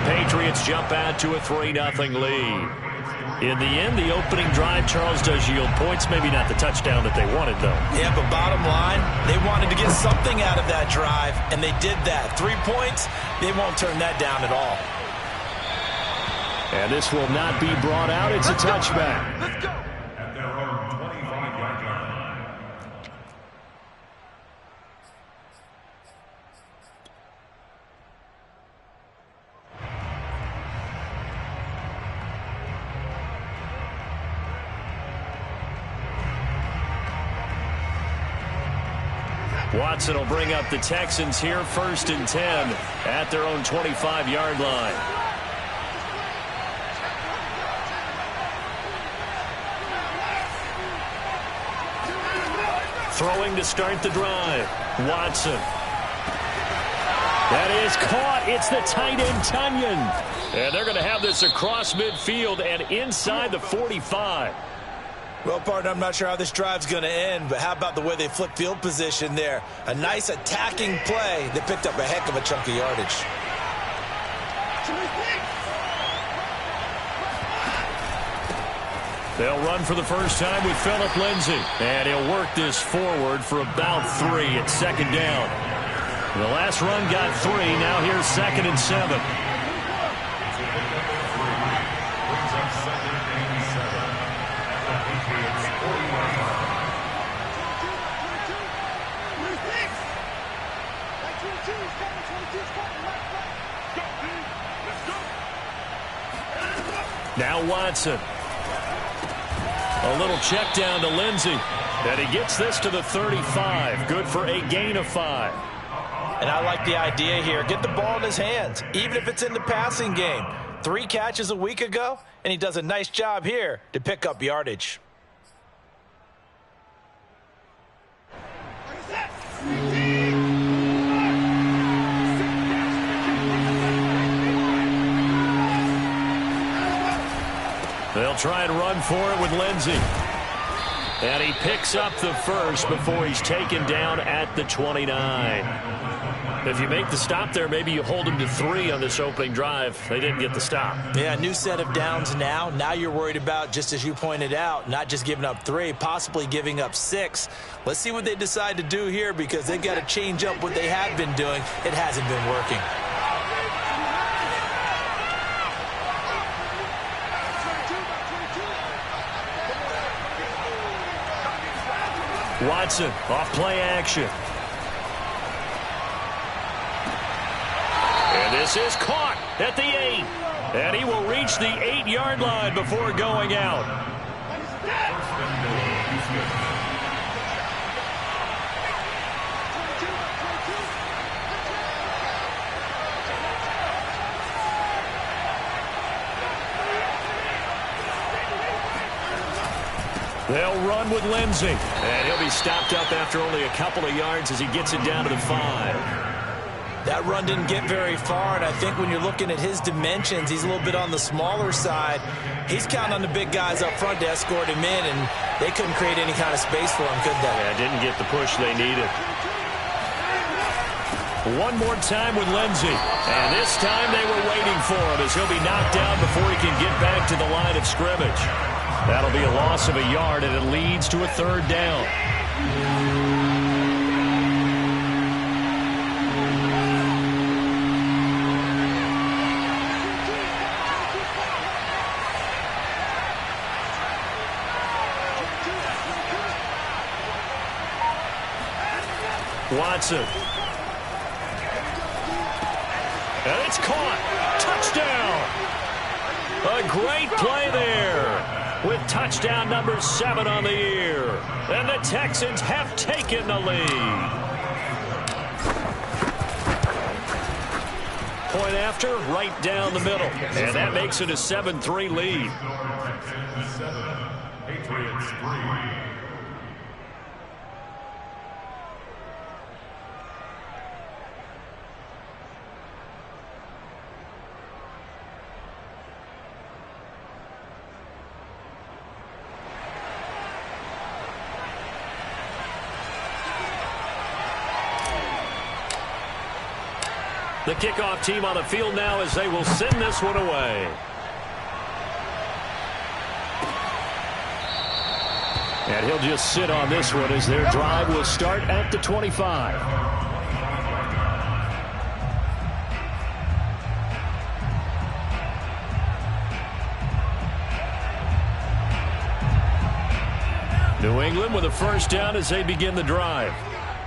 Patriots jump out to a 3-0 lead. In the end, the opening drive, Charles, does yield points. Maybe not the touchdown that they wanted, though. Yeah, but bottom line, they wanted to get something out of that drive, and they did that. 3 points, they won't turn that down at all. And this will not be brought out. It's a touchback. Let's go. At their own 25-yard line. Watson will bring up the Texans here, 1st and 10 at their own 25-yard line. Throwing to start the drive. Watson. That is caught. It's the tight end, Tunyon. And they're going to have this across midfield and inside the 45. Well, partner, I'm not sure how this drive's going to end, but how about the way they flip field position there? A nice attacking play that picked up a heck of a chunk of yardage. They'll run for the first time with Phillip Lindsay. And he'll work this forward for about 3 at 2nd down. The last run got 3. Now here's 2nd and 7. Now Watson. A little check down to Lindsay. And he gets this to the 35. Good for a gain of 5. And I like the idea here. Get the ball in his hands, even if it's in the passing game. 3 catches a week ago, and he does a nice job here to pick up yardage. They'll try and run for it with Lindsay. And he picks up the first before he's taken down at the 29. If you make the stop there, maybe you hold him to 3 on this opening drive. They didn't get the stop. Yeah, new set of downs now. Now you're worried about, just as you pointed out, not just giving up 3, possibly giving up 6. Let's see what they decide to do here, because they've got to change up what they have been doing. It hasn't been working. Watson off play action. And this is caught at the 8. And he will reach the 8-yard line before going out. They'll run with Lindsay. And he'll be stopped up after only a couple of yards as he gets it down to the 5. That run didn't get very far, and I think when you're looking at his dimensions, he's a little bit on the smaller side. He's counting on the big guys up front to escort him in, and they couldn't create any kind of space for him, could they? Yeah, didn't get the push they needed. One more time with Lindsay. And this time they were waiting for him as he'll be knocked down before he can get back to the line of scrimmage. That'll be a loss of a yard, and it leads to a 3rd down. Watson. And it's caught. Touchdown. A great play there with touchdown number 7 on the year. And the Texans have taken the lead. Point after, right down the middle. And that makes it a 7-3 lead. Texans 7, Patriots 3. The kickoff team on the field now as they will send this one away. And he'll just sit on this one as their drive will start at the 25. New England with a first down as they begin the drive.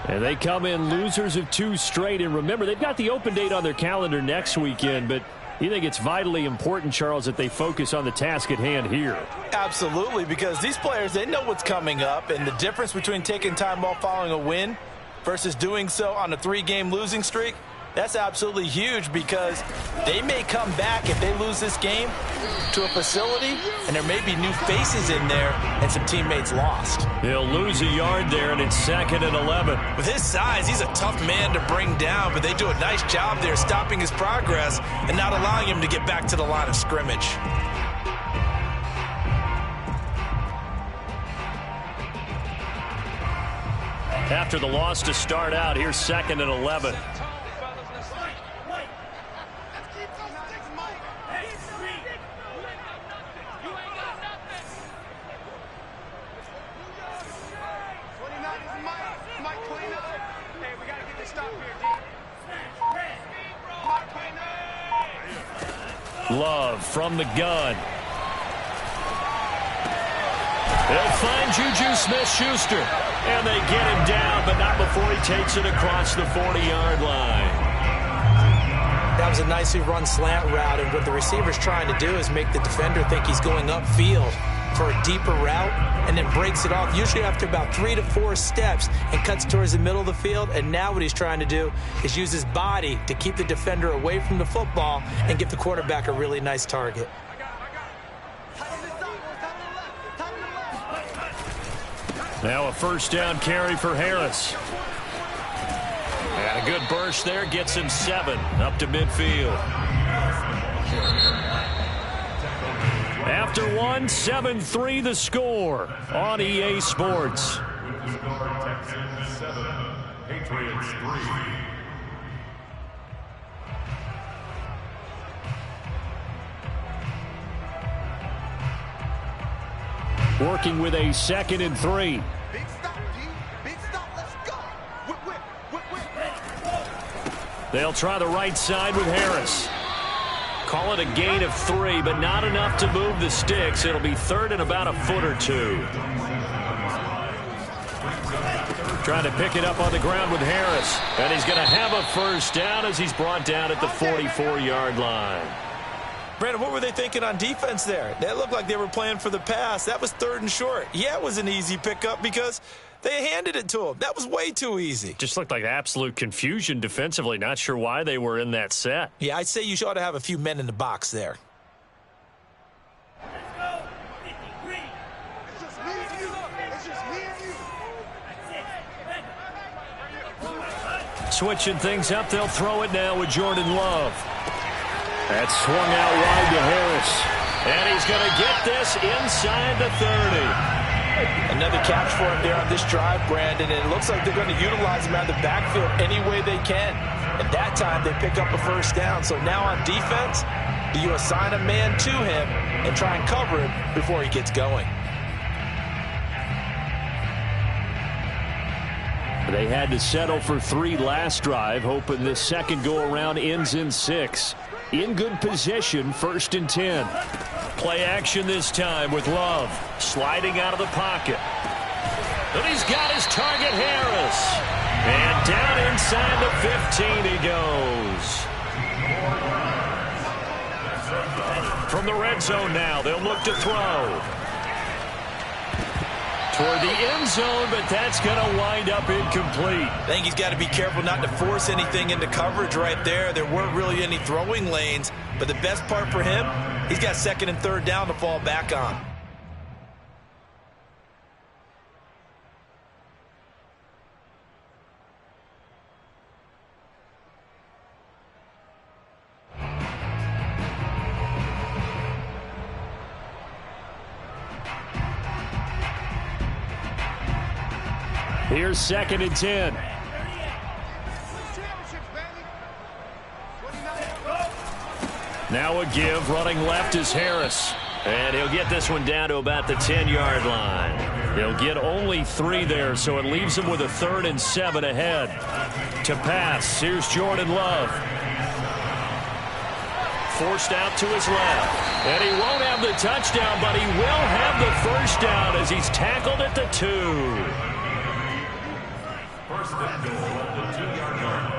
And they come in losers of 2 straight. And remember, they've got the open date on their calendar next weekend, but you think it's vitally important, Charles, that they focus on the task at hand here? Absolutely, because these players, they know what's coming up, and the difference between taking time off following a win versus doing so on a 3-game losing streak, that's absolutely huge, because they may come back if they lose this game to a facility, and there may be new faces in there and some teammates lost. He'll lose a yard there, and it's 2nd and 11. With his size, he's a tough man to bring down, but they do a nice job there stopping his progress and not allowing him to get back to the line of scrimmage. After the loss to start out, here's 2nd and 11. Love from the gun. They'll find Juju Smith-Schuster. And they get him down, but not before he takes it across the 40-yard line. That was a nicely run slant route, and what the receiver's trying to do is make the defender think he's going upfield for a deeper route, and then breaks it off, usually after about 3 to 4 steps, and cuts towards the middle of the field. And now what he's trying to do is use his body to keep the defender away from the football and give the quarterback a really nice target. Now a first down carry for Harris. And a good burst there gets him 7 up to midfield. After 1, 7-3 the score on EA Sports. Texans 7, Patriots 3. Working with a 2nd and 3. Big stop, G. Big stop. Let's go. Whip, whip, whip, whip. They'll try the right side with Harris. Call it a gain of 3, but not enough to move the sticks. It'll be 3rd and about a foot or 2. Trying to pick it up on the ground with Harris. And he's going to have a first down as he's brought down at the 44-yard line. Brandon, what were they thinking on defense there? They looked like they were playing for the pass. That was 3rd and short. Yeah, it was an easy pickup because they handed it to him. That was way too easy. Just looked like absolute confusion defensively. Not sure why they were in that set. Yeah, I'd say you ought to have a few men in the box there. Switching things up, they'll throw it now with Jordan Love. That's swung out wide to Harris. And he's going to get this inside the 30. Another catch for him there on this drive, Brandon, and it looks like they're going to utilize him out of the backfield any way they can. And that time they pick up a first down. So now on defense, do you assign a man to him and try and cover him before he gets going? They had to settle for 3 last drive, hoping this second go-around ends in 6. In good position, 1st and 10. Play action this time with Love. Sliding out of the pocket. And he's got his target, Harris. And down inside the 15 he goes. From the red zone now, they'll look to throw. Toward the end zone, but that's going to wind up incomplete. I think he's got to be careful not to force anything into coverage right there. There weren't really any throwing lanes, but the best part for him, he's got 2nd and 3rd down to fall back on. Here's 2nd and 10. Now a give. Running left is Harris. And he'll get this one down to about the 10-yard line. He'll get only 3 there, so it leaves him with a 3rd and 7 ahead. To pass, here's Jordan Love. Forced out to his left. And he won't have the touchdown, but he will have the first down as he's tackled at the 2. First and goal at the 2-yard line.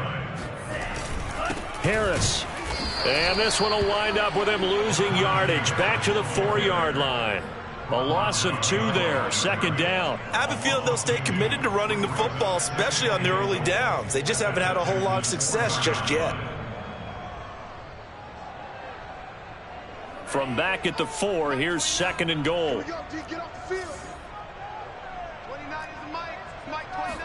Harris. And this one will wind up with him losing yardage. Back to the 4-yard line. A loss of 2 there. 2nd down. I have a feeling they'll stay committed to running the football, especially on the early downs. They just haven't had a whole lot of success just yet. From back at the 4, here's 2nd and goal. Here we go, D, get off the field. 29 is Mike. Mike 29.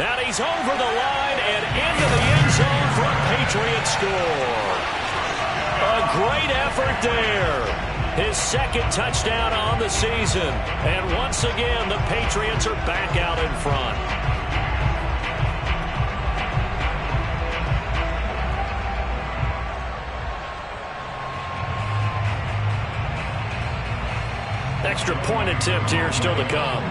And he's over the line and into the end zone for a Patriot score. A great effort there. His 2nd touchdown on the season. And once again, the Patriots are back out in front. Extra point attempt here still to come.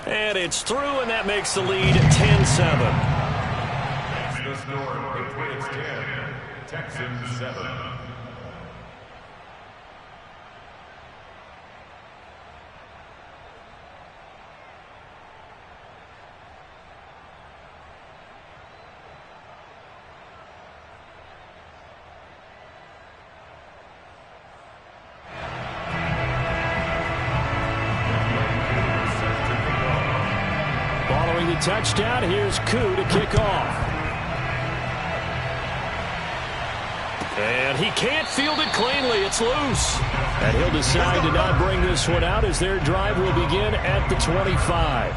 And it's through, and that makes the lead 10-7. The score, Patriots 10, Texans 7. Following the touchdown, here's Koo to kick off. And he can't field it cleanly. It's loose. And he'll decide to not bring this one out as their drive will begin at the 25.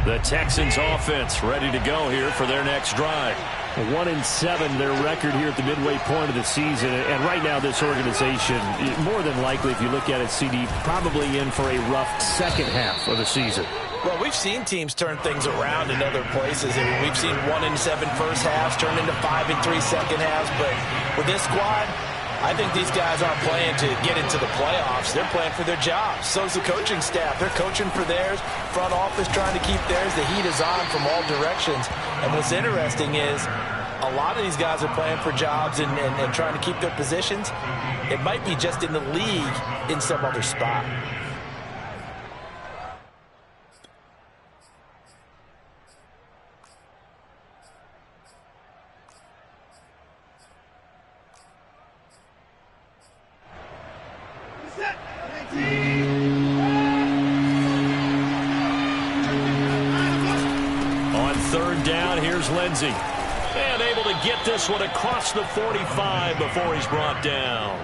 The Texans offense ready to go here for their next drive. 1-7 their record here at the midway point of the season. And right now this organization, more than likely if you look at it, CD, probably in for a rough second half of the season. Well, we've seen teams turn things around in other places. I mean, we've seen 1-7 first halves turn into 5-3 second halves. But with this squad, I think these guys aren't playing to get into the playoffs. They're playing for their jobs. So's the coaching staff. They're coaching for theirs. Front office trying to keep theirs. The heat is on from all directions. And what's interesting is a lot of these guys are playing for jobs and trying to keep their positions. It might be just in the league in some other spot. On 3rd down, here's Lindsey. And able to get this one across the 45 before he's brought down.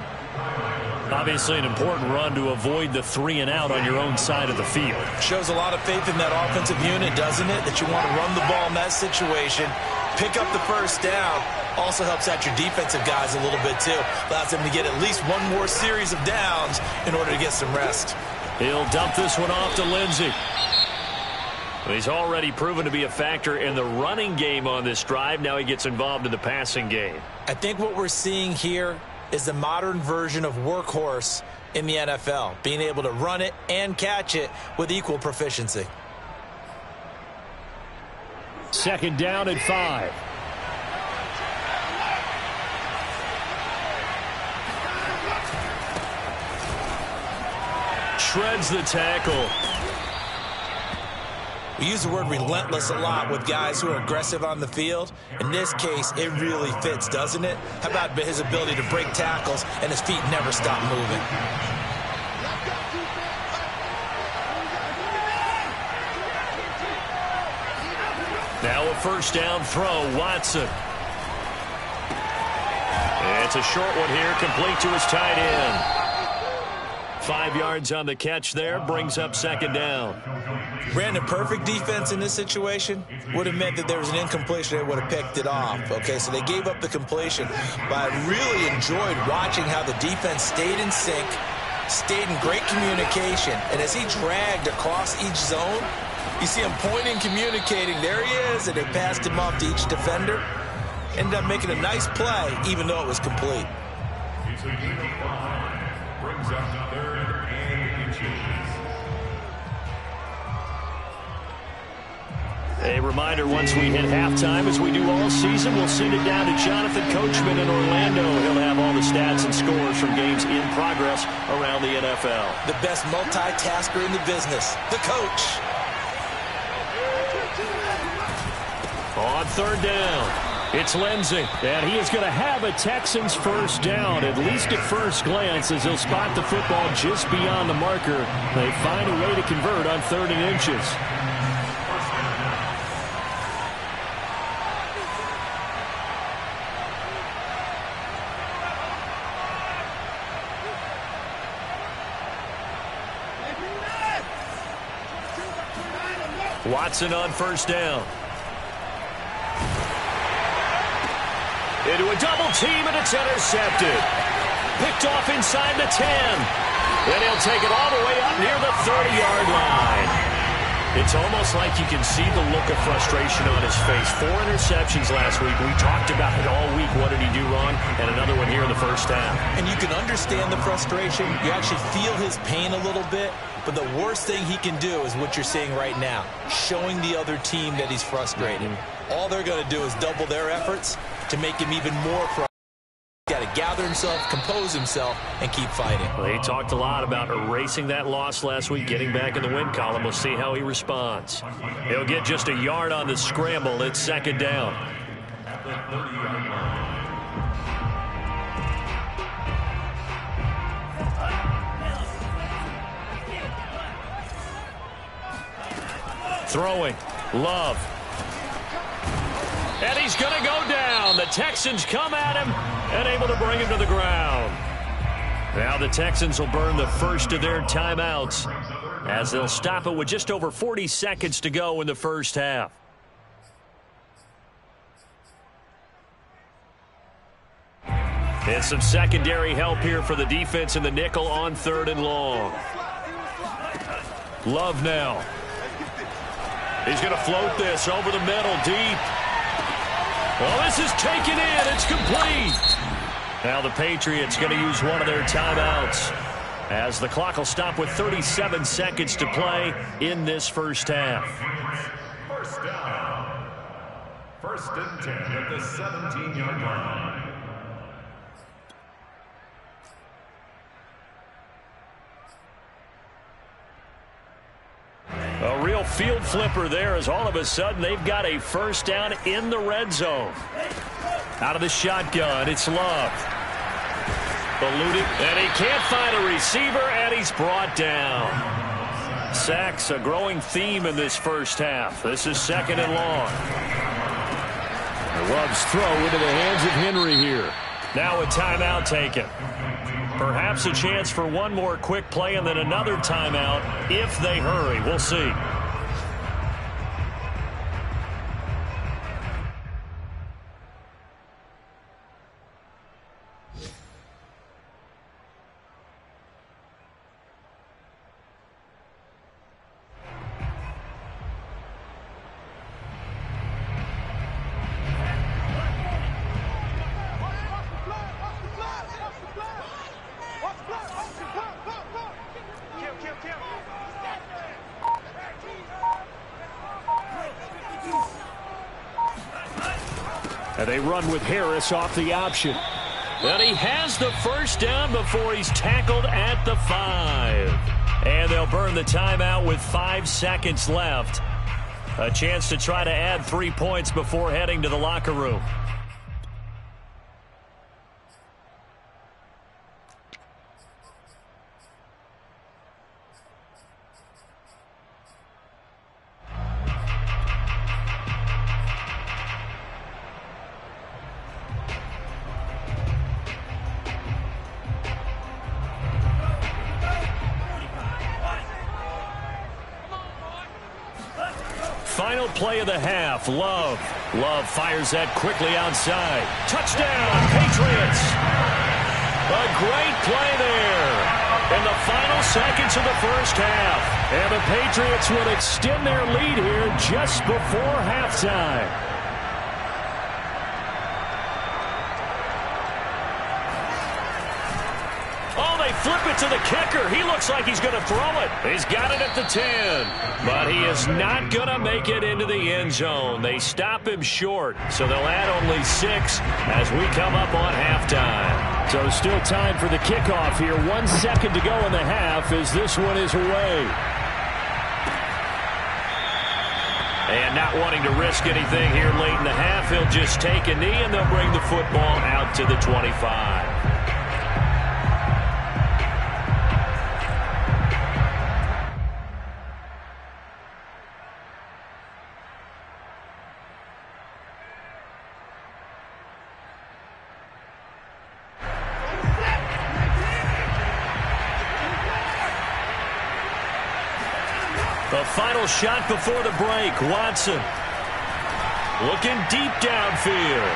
Obviously an important run to avoid the 3 and out on your own side of the field. Shows a lot of faith in that offensive unit, doesn't it? That you want to run the ball in that situation. Pick up the first down. Also helps out your defensive guys a little bit, too. Allows them to get at least one more series of downs in order to get some rest. He'll dump this one off to Lindsey. He's already proven to be a factor in the running game on this drive. Now he gets involved in the passing game. I think what we're seeing here is the modern version of workhorse in the NFL, being able to run it and catch it with equal proficiency. 2nd down and 5. Shreds the tackle. We use the word relentless a lot with guys who are aggressive on the field. In this case, it really fits, doesn't it? How about his ability to break tackles and his feet never stop moving? Now a 1st down throw, Watson. And It's a short one here, complete to his tight end. 5 yards on the catch there, brings up second down. Brandon, perfect defense in this situation would have meant that there was an incompletion. They would have picked it off. Okay, so they gave up the completion. But I really enjoyed watching how the defense stayed in sync, stayed in great communication. And as he dragged across each zone, you see him pointing, communicating. There he is, and they passed him off to each defender. Ended up making a nice play, even though it was complete. It's a gain of 5. Brings up 3rd and inches. A reminder, once we hit halftime, as we do all season, we'll send it down to Jonathan Coachman in Orlando. He'll have all the stats and scores from games in progress around the NFL. The best multitasker in the business, the coach. On 3rd down, it's Lindsey, and he is going to have a Texans first down, at least at first glance, as he'll spot the football just beyond the marker. They find a way to convert on 3rd and inches. Watson on first down. Into a double team, and it's intercepted. Picked off inside the 10. And he'll take it all the way up near the 30-yard line. It's almost like you can see the look of frustration on his face. 4 interceptions last week. We talked about it all week. What did he do wrong? And another one here in the first half. And you can understand the frustration. You actually feel his pain a little bit. But the worst thing he can do is what you're seeing right now, showing the other team that he's frustrated. All they're going to do is double their efforts to make him even more frustrated. He's got to gather himself, compose himself, and keep fighting. Well, he talked a lot about erasing that loss last week, getting back in the win column. We'll see how he responds. He'll get just a yard on the scramble. It's second down. At the 30-yard line. Throwing, Love. And he's going to go down. The Texans come at him and able to bring him to the ground. Now the Texans will burn the first of their timeouts as they'll stop it with just over 40 seconds to go in the first half. And some secondary help here for the defense in the nickel on 3rd and long. Love now. He's going to float this over the middle, deep. Well, this is taken in. It's complete. Now the Patriots going to use one of their timeouts as the clock will stop with 37 seconds to play in this first half. First down. 1st and 10 at the 17-yard line. A real field flipper there as all of a sudden they've got a first down in the red zone. Out of the shotgun, it's Love. Eluded, and he can't find a receiver, and he's brought down. Sacks, a growing theme in this first half. This is 2nd and long. Love's throw into the hands of Henry here. Now a timeout taken. Perhaps a chance for one more quick play and then another timeout if they hurry. We'll see. And they run with Harris off the option. And he has the first down before he's tackled at the 5. And they'll burn the timeout with 5 seconds left. A chance to try to add 3 points before heading to the locker room. final play of the half. Love fires that quickly outside. Touchdown, Patriots. A great play there in the final seconds of the first half. And the Patriots will extend their lead here just before halftime. Flip it to the kicker. He looks like he's going to throw it. He's got it at the 10. But he is not going to make it into the end zone. They stop him short. So they'll add only 6 as we come up on halftime. So still time for the kickoff here. 1 second to go in the half as this one is away. And not wanting to risk anything here late in the half, he'll just take a knee and they'll bring the football out to the 25. The final shot before the break. Watson looking deep downfield.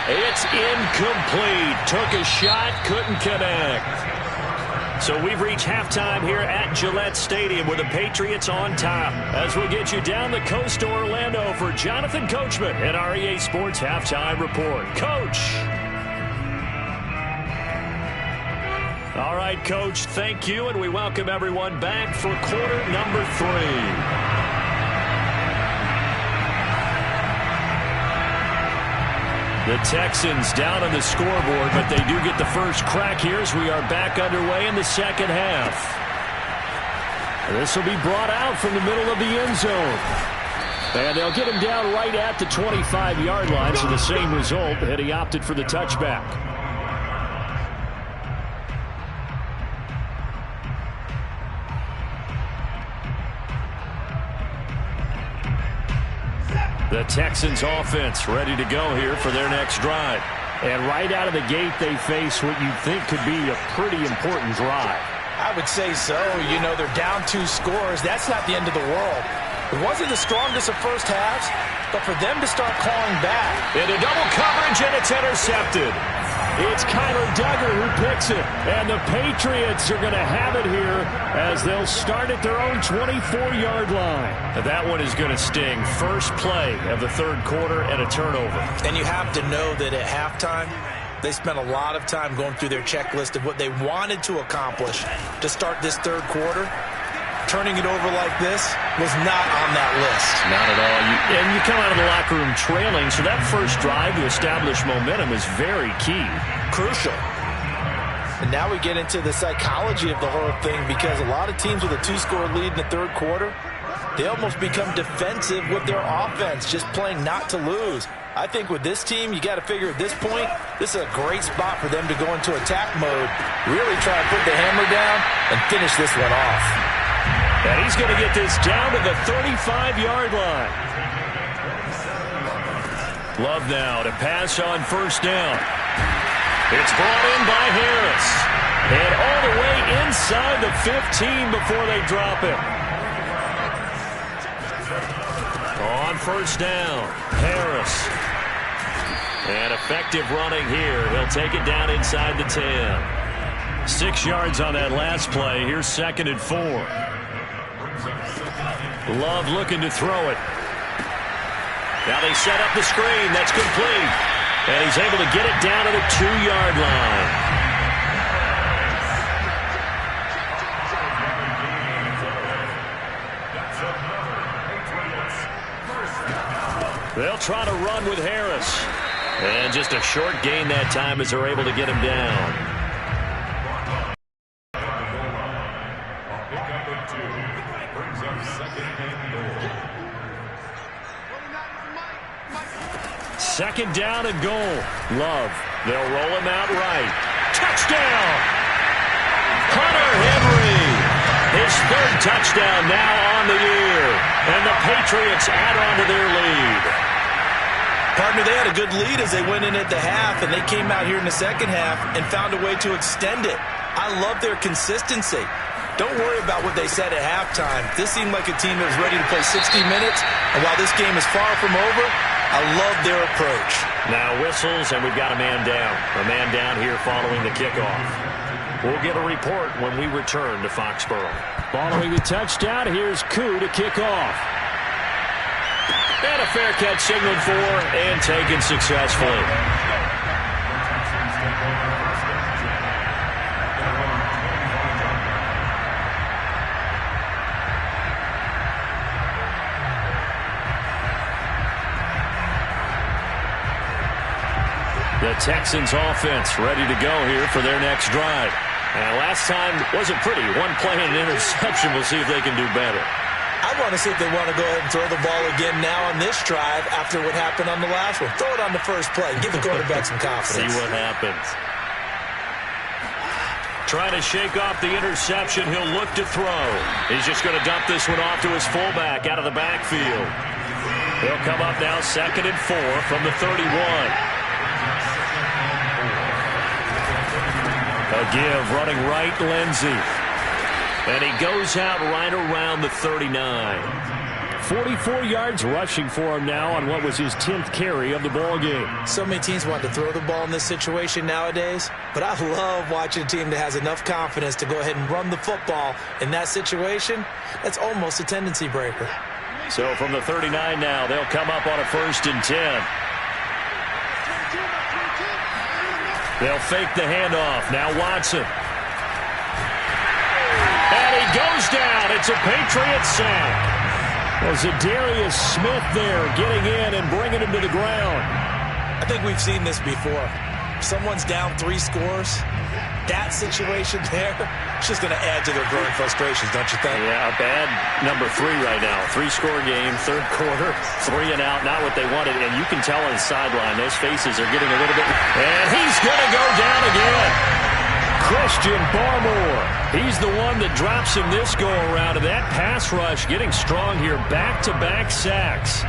It's incomplete. Took a shot, couldn't connect. So we've reached halftime here at Gillette Stadium with the Patriots on top. As we get you down the coast to Orlando for Jonathan Coachman and our EA Sports Halftime Report. Coach. All right, Coach, thank you, and we welcome everyone back for quarter number 3. The Texans down on the scoreboard, but they do get the first crack here as we are back underway in the second half. This will be brought out from the middle of the end zone. And they'll get him down right at the 25-yard line, so the same result, and he opted for the touchback. The Texans offense ready to go here for their next drive. And right out of the gate, they face what you think could be a pretty important drive. I would say so. You know, they're down 2 scores. That's not the end of the world. It wasn't the strongest of first halves, but for them to start clawing back. Into double coverage, and it's intercepted. It's Kyler Duggar who picks it. And the Patriots are going to have it here as they'll start at their own 24-yard line. That one is going to sting. First play of the third quarter and a turnover. And you have to know that at halftime, they spent a lot of time going through their checklist of what they wanted to accomplish to start this third quarter. Turning it over like this was not on that list. Not at all. And you come out of the locker room trailing, so that first drive to establish momentum is very key. Crucial. And now we get into the psychology of the whole thing, because a lot of teams with a 2-score lead in the third quarter, they almost become defensive with their offense, just playing not to lose. I think with this team, you got to figure at this point, this is a great spot for them to go into attack mode, really try to put the hammer down and finish this one off. And he's going to get this down to the 35-yard line. Love now to pass on first down. It's brought in by Harris. And all the way inside the 15 before they drop it. On first down, Harris. And effective running here. He'll take it down inside the 10. 6 yards on that last play. Here's 2nd and 4. Love looking to throw it. Now they set up the screen. That's complete. And he's able to get it down to the 2-yard line. They'll try to run with Harris. And just a short gain that time as they're able to get him down. Second down and goal. Love. They'll roll him out right. Touchdown! Hunter Henry. His 3rd touchdown now on the year. And the Patriots add on to their lead. Partner, they had a good lead as they went in at the half, and they came out here in the second half and found a way to extend it. I love their consistency. Don't worry about what they said at halftime. This seemed like a team that was ready to play 60 minutes, and while this game is far from over, I love their approach. Now whistles, and we've got a man down. A man down here following the kickoff. We'll get a report when we return to Foxborough. Following the touchdown, here's Koo to kick off. And a fair catch signaled for and taken successfully. The Texans offense ready to go here for their next drive. And last time wasn't pretty. One play and an interception. We'll see if they can do better. I want to see if they want to go ahead and throw the ball again now on this drive after what happened on the last one. Throw it on the first play. Give the quarterback some confidence. See what happens. Trying to shake off the interception. He'll look to throw. He's just going to dump this one off to his fullback out of the backfield. He'll come up now 2nd and 4 from the 31. A give running right, Lindsey. And he goes out right around the 39. 44 yards rushing for him now on what was his 10th carry of the ball game. So many teams want to throw the ball in this situation nowadays, but I love watching a team that has enough confidence to go ahead and run the football in that situation. That's almost a tendency breaker. So from the 39 now, they'll come up on a 1st and 10. They'll fake the handoff. Now Watson. And he goes down. It's a Patriots sack. Was it Darius Smith there getting in and bringing him to the ground? I think we've seen this before. Someone's down 3 scores. That situation there, it's just going to add to their growing frustrations, don't you think? Yeah, a bad number 3 right now. 3-score game, 3rd quarter, 3 and out, not what they wanted. And you can tell on the sideline, those faces are getting a little bit. And he's going to go down again. Christian Barmore. He's the one that drops him this go-around. And that pass rush getting strong here. Back-to-back sacks.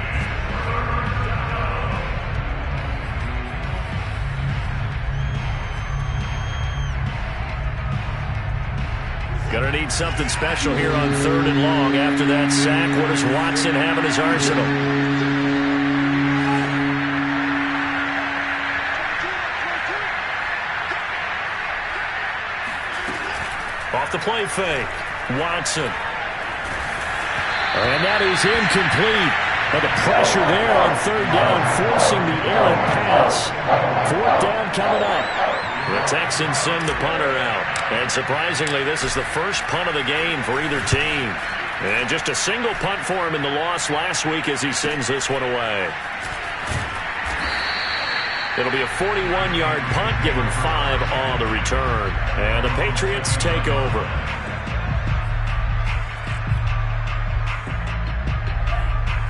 Gonna need something special here on 3rd and long. After that sack, what does Watson have in his arsenal? Off the play fake. Watson. And that is incomplete. But the pressure there on 3rd down, forcing the errant pass. 4th down coming up. The Texans send the punter out. And surprisingly, this is the first punt of the game for either team. And just a single punt for him in the loss last week as he sends this one away. It'll be a 41-yard punt, given 5 on the return. And the Patriots take over.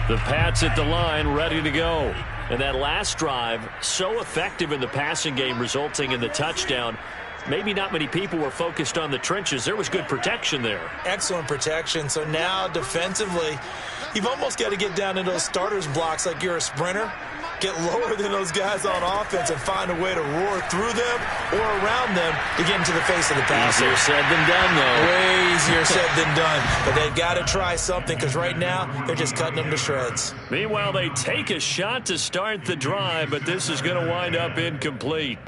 The Pats at the line, ready to go. And that last drive, so effective in the passing game, resulting in the touchdown. Maybe not many people were focused on the trenches. There was good protection there. Excellent protection. So now defensively, you've almost got to get down into those starters blocks like you're a sprinter. Get lower than those guys on offense and find a way to roar through them or around them to get into the face of the passer. Easier said than done, though. Way easier said than done. But they've got to try something because right now they're just cutting them to shreds. Meanwhile, they take a shot to start the drive, but this is going to wind up incomplete.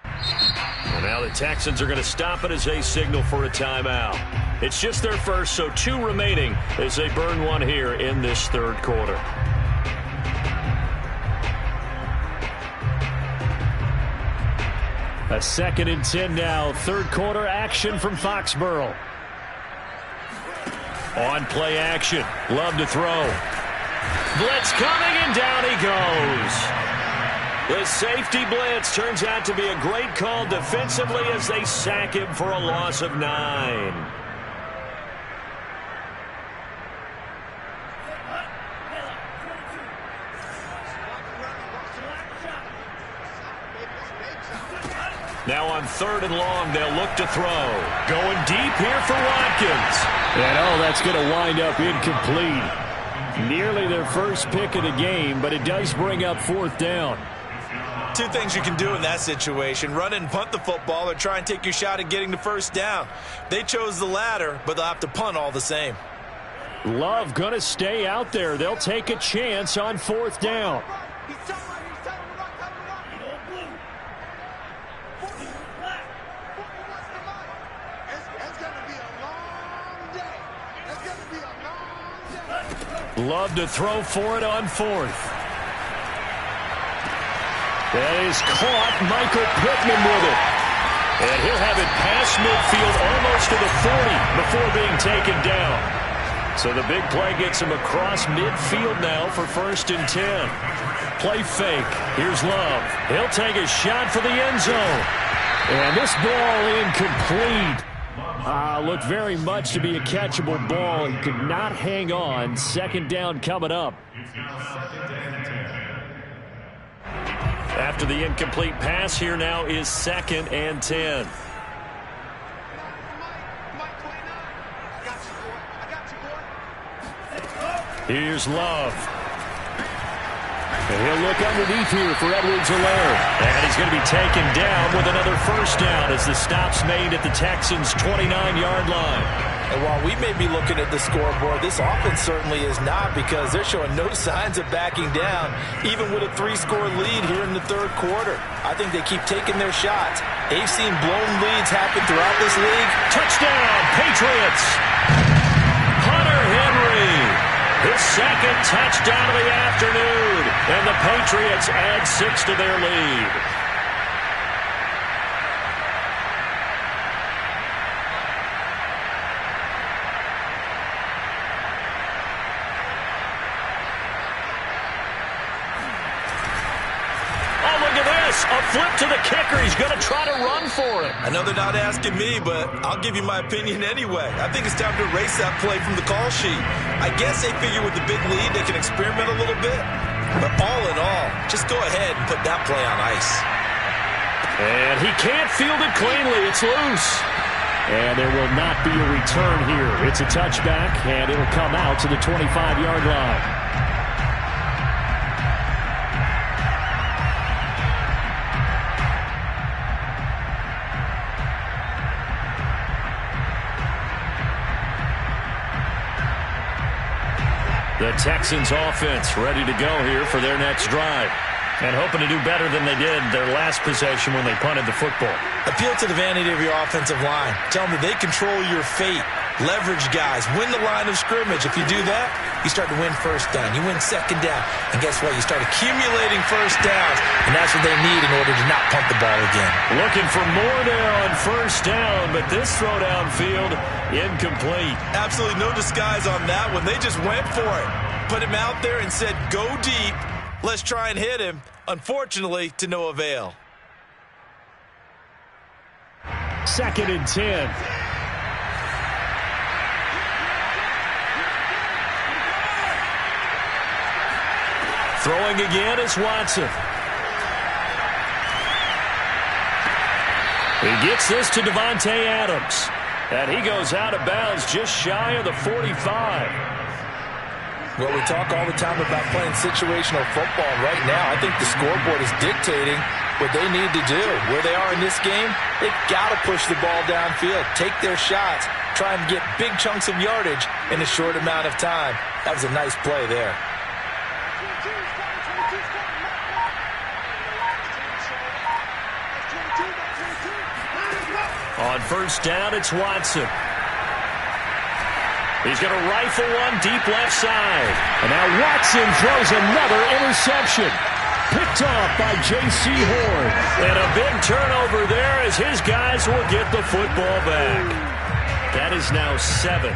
Well, now the Texans are going to stop it as they signal for a timeout. It's just their first, so 2 remaining as they burn one here in this 3rd quarter. A 2nd and 10 now. 3rd quarter action from Foxborough. On play action. Love to throw. Blitz coming, and down he goes. The safety blitz turns out to be a great call defensively as they sack him for a loss of 9. Now on 3rd and long, they'll look to throw. Going deep here for Watkins. And that's going to wind up incomplete. Nearly their first pick of the game, but it does bring up 4th down. Two things you can do in that situation: run and punt the football, or try and take your shot at getting the first down. They chose the latter, but they'll have to punt all the same. Love going to stay out there. They'll take a chance on 4th down. Love to throw for it on 4th. That is caught. Michael Pittman with it. And he'll have it past midfield almost to the 40 before being taken down. So the big play gets him across midfield now for 1st and 10. Play fake. Here's Love. He'll take a shot for the end zone. And this ball incomplete. Looked very much to be a catchable ball. He could not hang on. 2nd down coming up. After the incomplete pass, here now is 2nd and 10. Here's Love. And he'll look underneath here for Edwards-Helaire. And he's going to be taken down with another 1st down as the stop's made at the Texans' 29-yard line. And while we may be looking at the scoreboard, this offense certainly is not, because they're showing no signs of backing down, even with a 3-score lead here in the 3rd quarter. I think they keep taking their shots. They've seen blown leads happen throughout this league. Touchdown, Patriots! Hunter Henry, his 2nd touchdown of the afternoon, and the Patriots add 6 to their lead. A flip to the kicker. He's going to try to run for it. I know they're not asking me, but I'll give you my opinion anyway. I think it's time to erase that play from the call sheet. I guess they figure with the big lead they can experiment a little bit. But all in all, just go ahead and put that play on ice. And he can't field it cleanly. It's loose. And there will not be a return here. It's a touchback, and it'll come out to the 25-yard line. The Texans offense ready to go here for their next drive, and hoping to do better than they did their last possession when they punted the football. Appeal to the vanity of your offensive line. Tell them that they control your fate. Leverage guys. Win the line of scrimmage. If you do that, you start to win 1st down. You win 2nd down. And guess what? You start accumulating 1st downs, and that's what they need in order to not punt the ball again. Looking for more there on 1st down, but this throw downfield, incomplete. Absolutely no disguise on that one. They just went for it. Put him out there and said, go deep. Let's try and hit him. Unfortunately, to no avail. 2nd and 10. Throwing again is Watson. He gets this to Devontae Adams. And he goes out of bounds just shy of the 45. Well, we talk all the time about playing situational football. Right now, I think the scoreboard is dictating what they need to do. Where they are in this game, they've got to push the ball downfield, take their shots, try and get big chunks of yardage in a short amount of time. That was a nice play there. On 1st down, it's Watson. He's going to rifle one deep left side. And now Watson throws another interception. Picked off by J.C. Horn. And a big turnover there as his guys will get the football back. That is now 7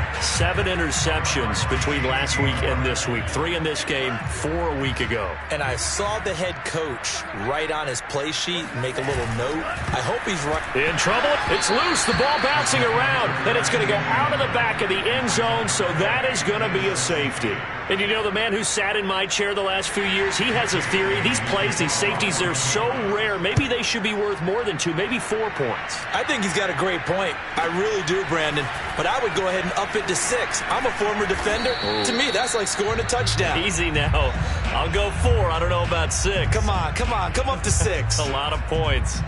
interceptions between last week and this week. 3 in this game, 4 a week ago. And I saw the head coach write on his play sheet and make a little note. I hope he's right. In trouble. It's loose. The ball bouncing around. And it's going to go out of the back of the end zone, so that is going to be a safety. And you know, the man who sat in my chair the last few years, he has a theory. These plays, these safeties, they're so rare. Maybe they should be worth more than 2, maybe 4 points. I think he's got a great point. I really do, Brandon. but I would go ahead and up it to 6. I'm a former defender. Ooh. To me, that's like scoring a touchdown. Easy now. I'll go 4. I don't know about 6. Come on. Come up to 6. A lot of points.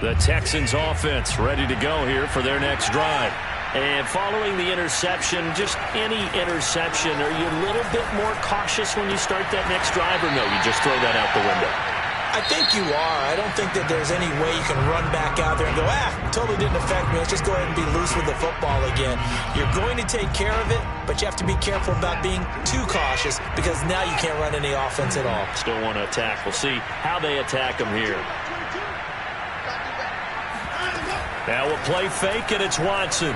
The Texans offense ready to go here for their next drive. And following the interception, just any interception, are you a little bit more cautious when you start that next drive, or no, you just throw that out the window? I think you are. I don't think that there's any way you can run back out there and go, totally didn't affect me. Let's just go ahead and be loose with the football again. You're going to take care of it, but you have to be careful about being too cautious because now you can't run any offense at all. Still want to attack. We'll see how they attack them here. Now we'll play fake, and it's Watson.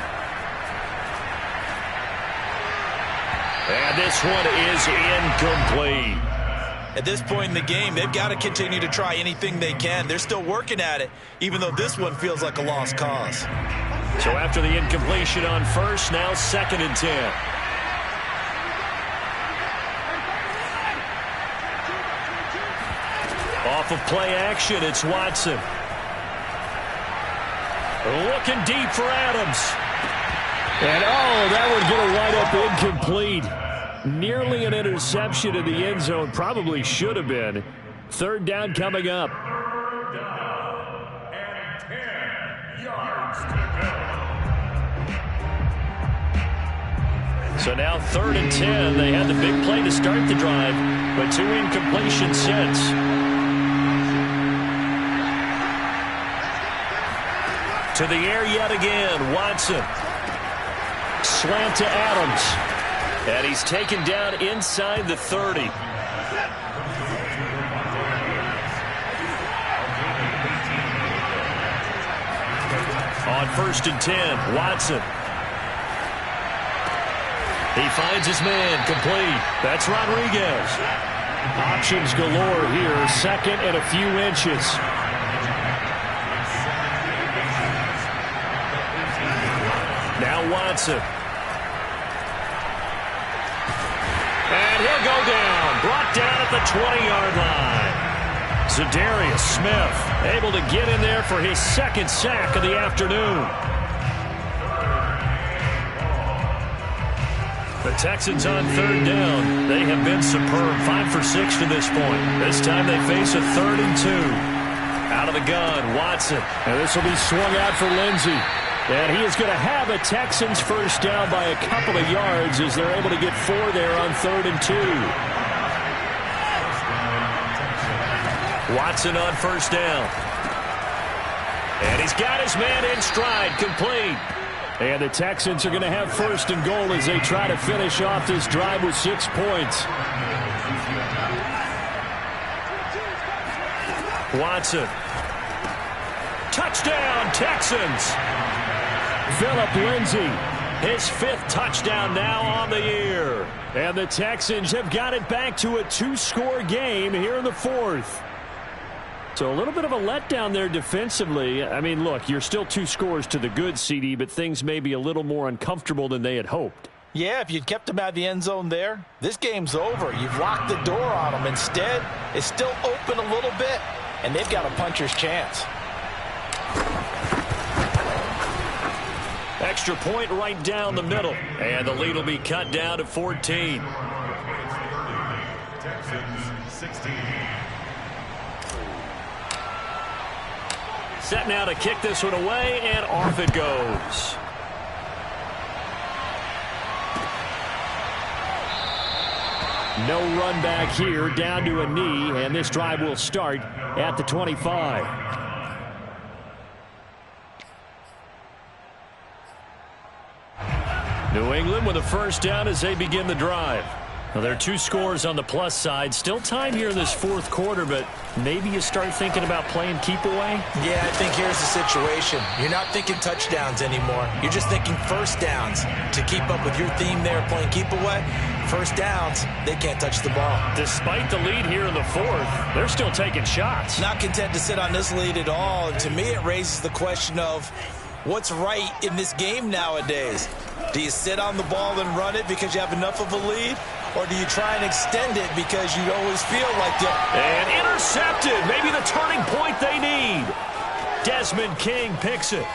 And this one is incomplete. At this point in the game, they've got to continue to try anything they can. They're still working at it, even though this one feels like a lost cause. So after the incompletion on first, now 2nd and 10. Off of play action, it's Watson. Looking deep for Adams. And, that would get a wide-up incomplete. Nearly an interception in the end zone. Probably should have been. 3rd down coming up. 3rd down and 10 yards to go. So now 3rd and 10. They had the big play to start the drive, but 2 incompletions since. To the air yet again, Watson. Slant to Adams. And he's taken down inside the 30. On 1st and 10, Watson. He finds his man, complete. That's Rodriguez. Options galore here, 2nd and a few inches. Now Watson. And he'll go down. Brought down at the 20-yard line. Zadarius Smith able to get in there for his 2nd sack of the afternoon. The Texans on 3rd down. They have been superb. 5 for 6 to this point. This time they face a 3rd and 2. Out of the gun, Watson. And this will be swung out for Lindsey. And he is going to have a Texans first down by a couple of yards as they're able to get 4 there on 3rd and 2. Watson on 1st down. And he's got his man in stride, complete. And the Texans are going to have 1st and goal as they try to finish off this drive with 6 points. Watson. Touchdown, Texans. Phillip Lindsay, his 5th touchdown now on the year. And the Texans have got it back to a 2-score game here in the 4th. So a little bit of a letdown there defensively. I mean, look, you're still 2 scores to the good, CD, but things may be a little more uncomfortable than they had hoped. Yeah, if you'd kept them out of the end zone there, this game's over. You've locked the door on them. Instead, it's still open a little bit, and they've got a puncher's chance. Extra point right down the middle. And the lead will be cut down to 14. Texans 16. Set now to kick this one away, and off it goes. No run back here, down to a knee, and this drive will start at the 25. New England with a first down as they begin the drive. Well, there are 2 scores on the plus side. Still time here in this 4th quarter, but maybe you start thinking about playing keep away? Yeah, I think here's the situation. You're not thinking touchdowns anymore. You're just thinking first downs. To keep up with your theme there, playing keep away, first downs, they can't touch the ball. Despite the lead here in the 4th, they're still taking shots. Not content to sit on this lead at all. And to me, it raises the question of what's right in this game nowadays. Do you sit on the ball and run it because you have enough of a lead? Or do you try and extend it because you always feel like you... And intercepted. Maybe the turning point they need. Desmond King picks it.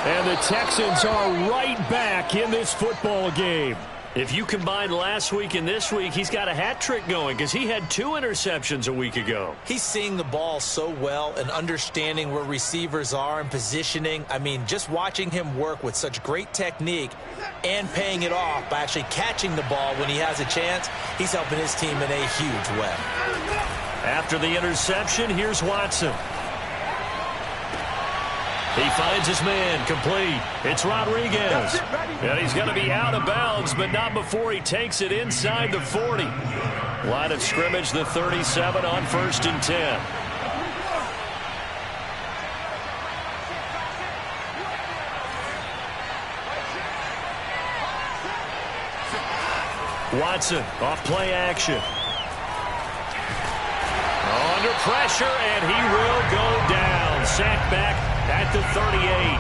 And the Texans are right back in this football game. If you combine last week and this week, he's got a hat trick going because he had 2 interceptions a week ago. He's seeing the ball so well and understanding where receivers are and positioning. I mean, just watching him work with such great technique and paying it off by actually catching the ball when he has a chance, he's helping his team in a huge way. After the interception, here's Watson. He finds his man, complete. It's Rodriguez. And he's going to be out of bounds, but not before he takes it inside the 40. Line of scrimmage, the 37 on 1st and 10. Watson off play action. Under pressure, and he will go down. Sacked back at the 38.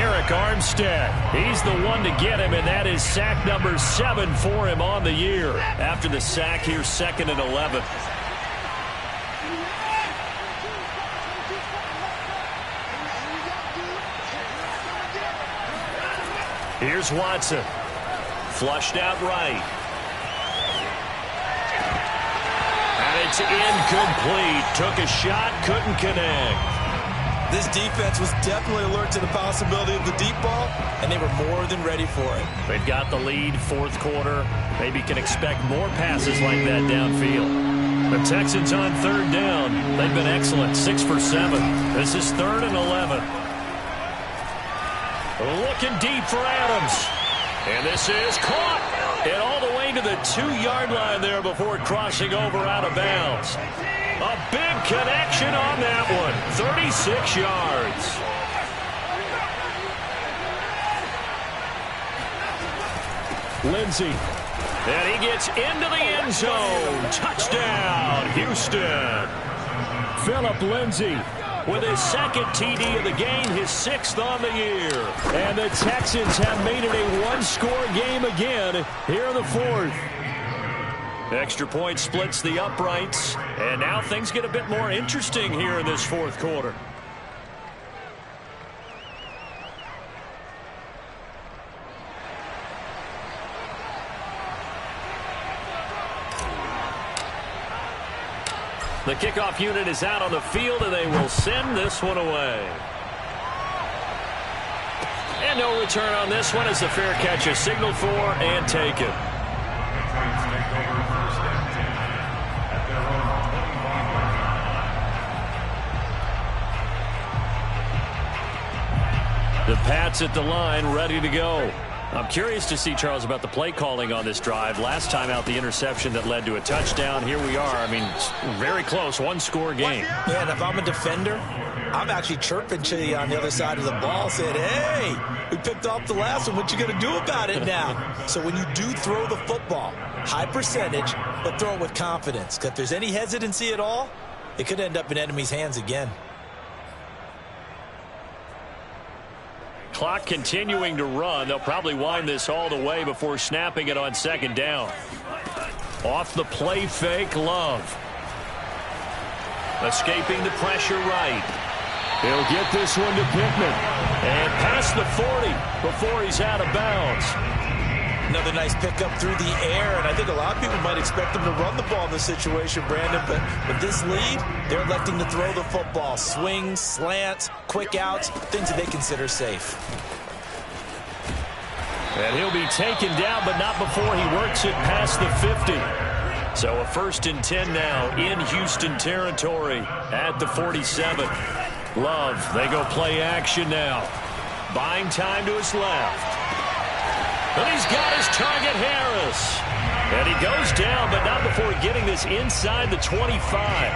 Eric Armstead, he's the one to get him, and that is sack number 7 for him on the year. After the sack, here's 2nd and 11. Here's Watson. Flushed out right. And it's incomplete. Took a shot, couldn't connect. This defense was definitely alert to the possibility of the deep ball, and they were more than ready for it. They've got the lead, 4th quarter. Maybe can expect more passes like that downfield. The Texans on 3rd down. They've been excellent, 6 for 7. This is 3rd and 11. Looking deep for Adams. And this is caught. And all the way to the 2-yard line there before crossing over out of bounds. A big connection on that one. 36 yards. Lindsey. And he gets into the end zone. Touchdown, Houston. Phillip Lindsey with his 2nd TD of the game, his 6th on the year. And the Texans have made it a 1-score game again here in the 4th. Extra point splits the uprights, and now things get a bit more interesting here in this 4th quarter. The kickoff unit is out on the field, and they will send this one away. And no return on this one as the fair catch is signaled for and taken. The Pats at the line, ready to go. I'm curious to see, Charles, about the play calling on this drive. Last time out, the interception that led to a touchdown. Here we are. I mean, very close, 1-score game. Yeah, and if I'm a defender, I'm actually chirping to you on the other side of the ball, saying, hey, we picked off the last one. What you going to do about it now? So when you do throw the football, high percentage, but throw it with confidence. Because if there's any hesitancy at all, it could end up in enemy's hands again. Clock continuing to run. They'll probably wind this all the way before snapping it on 2nd down. Off the play fake, Love. Escaping the pressure right. He'll get this one to Pittman. And past the 40 before he's out of bounds. Another nice pickup through the air, and I think a lot of people might expect them to run the ball in this situation, Brandon, but with this lead, they're electing to throw the football. Swings, slants, quick outs, things that they consider safe. And he'll be taken down, but not before he works it past the 50. So a 1st and 10 now in Houston territory at the 47. Love, they go play action now. Buying time to his left. And he's got his target, Harris. And he goes down, but not before getting this inside the 25.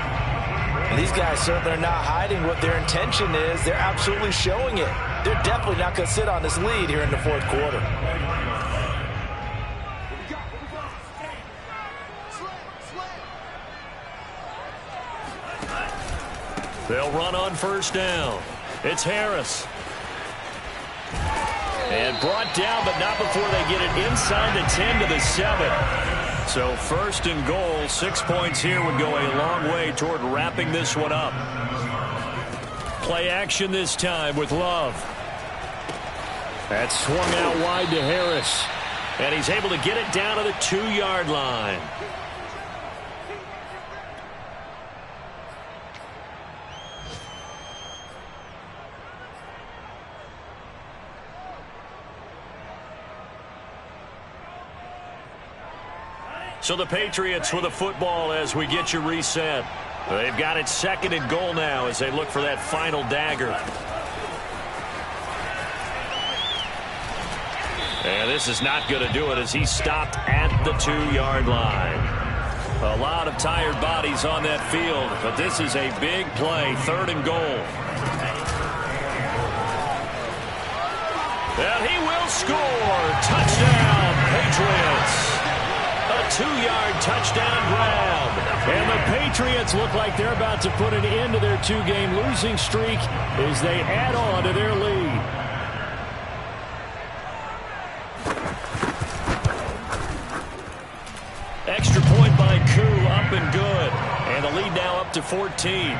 And these guys certainly are not hiding what their intention is. They're absolutely showing it. They're definitely not going to sit on this lead here in the 4th quarter. They'll run on 1st down. It's Harris. And brought down, but not before they get it inside the 10 to the 7. So 1st and goal, 6 points here would go a long way toward wrapping this one up. Play action this time with Love. That's swung out wide to Harris. And he's able to get it down to the 2-yard line. So the Patriots with a football as we get you reset. They've got it 2nd and goal now as they look for that final dagger. And this is not going to do it as he stopped at the 2-yard line. A lot of tired bodies on that field, but this is a big play, 3rd and goal. And he will score. Touchdown, Patriots. A 2-yard touchdown grab. And the Patriots look like they're about to put an end to their 2-game losing streak as they add on to their lead. Extra point by Koo, up and good. And the lead now up to 14.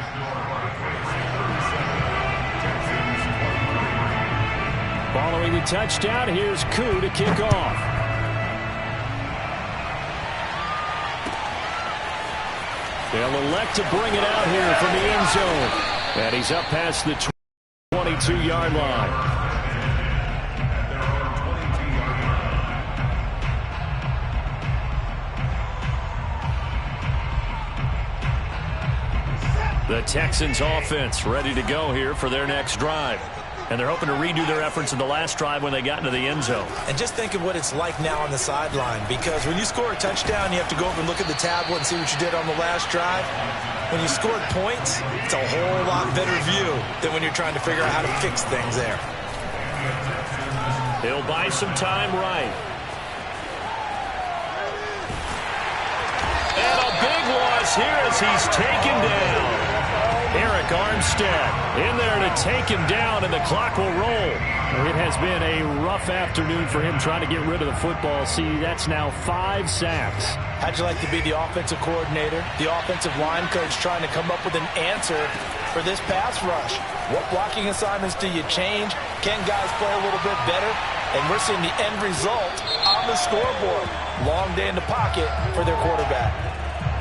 Following the touchdown, here's Koo to kick off. They'll elect to bring it out here from the end zone. And he's up past the 22-yard line. The Texans offense ready to go here for their next drive. And they're hoping to redo their efforts in the last drive when they got into the end zone. And just think of what it's like now on the sideline, because when you score a touchdown, you have to go over and look at the tablet and see what you did on the last drive. When you scored points, it's a whole lot better view than when you're trying to figure out how to fix things there. He'll buy some time right. And a big loss here as he's taken down. Eric Armstead in there to take him down, and the clock will roll. It has been a rough afternoon for him trying to get rid of the football. See, that's now 5 sacks. How'd you like to be the offensive coordinator, the offensive line coach trying to come up with an answer for this pass rush? What blocking assignments do you change? Can guys play a little bit better? And we're seeing the end result on the scoreboard. Long day in the pocket for their quarterback.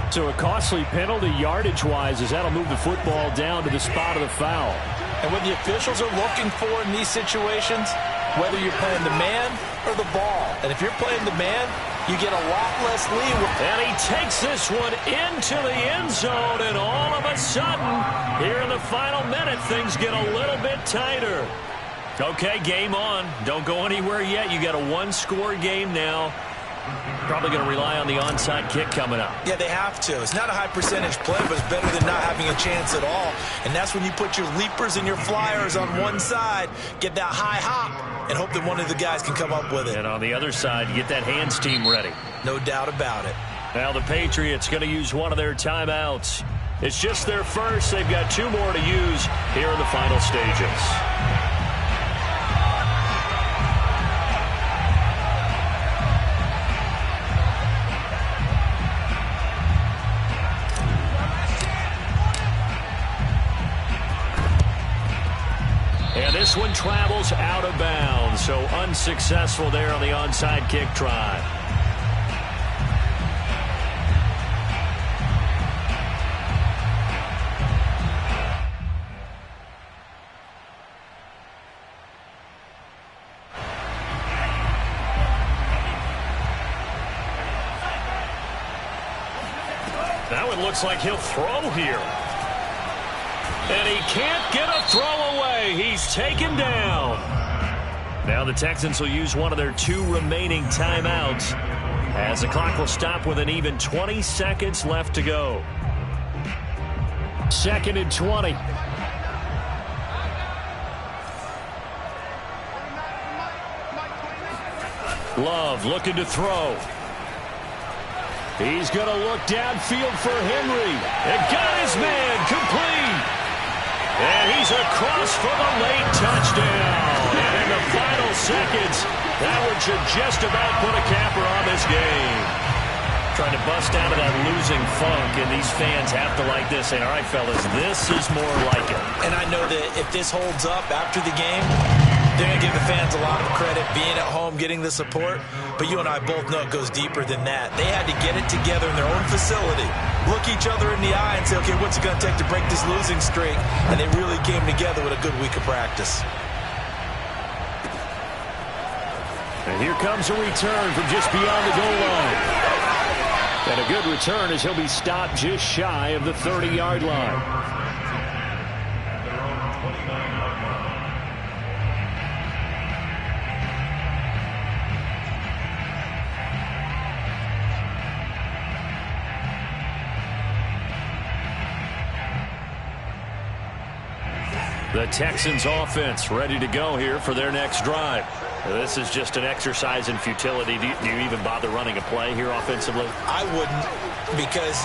So a costly penalty yardage-wise as that'll move the football down to the spot of the foul. And what the officials are looking for in these situations, whether you're playing the man or the ball. And if you're playing the man, you get a lot less leeway. And he takes this one into the end zone, and all of a sudden, here in the final minute, things get a little bit tighter. Okay, game on. Don't go anywhere yet. You got a 1-score game now. Probably going to rely on the onside kick coming up. Yeah, they have to. It's not a high percentage play, but it's better than not having a chance at all. And that's when you put your leapers and your flyers on one side, get that high hop, and hope that one of the guys can come up with it. And on the other side, you get that hands team ready. No doubt about it. Now the Patriots going to use one of their timeouts. It's just their first. They've got 2 more to use here in the final stages. And this one travels out of bounds, so unsuccessful there on the onside kick try. Now it looks like he'll throw here. And he can't get a throw away. He's taken down. Now the Texans will use one of their 2 remaining timeouts as the clock will stop with an even 20 seconds left to go. 2nd and 20. Love looking to throw. He's going to look downfield for Henry. And got his man complete. And he's across for the late touchdown. And in the final seconds. That one should just about put a capper on this game. Trying to bust out of that losing funk, and these fans have to like this. Saying, all right, fellas, this is more like it. And I know that if this holds up after the game, they're going to give the fans a lot of credit, being at home, getting the support. But you and I both know it goes deeper than that. They had to get it together in their own facility, look each other in the eye and say, okay, what's it going to take to break this losing streak? And they really came together with a good week of practice. And here comes a return from just beyond the goal line. And a good return as he'll be stopped just shy of the 30-yard line. The Texans offense ready to go here for their next drive. This is just an exercise in futility. Do you even bother running a play here offensively? I wouldn't, because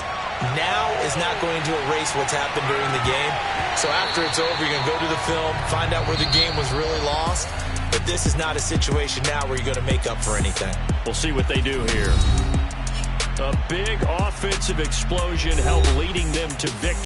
now is not going to erase what's happened during the game. So after it's over, you're going to go to the film, find out where the game was really lost. But this is not a situation now where you're going to make up for anything. We'll see what they do here. A big offensive explosion helped leading them to victory.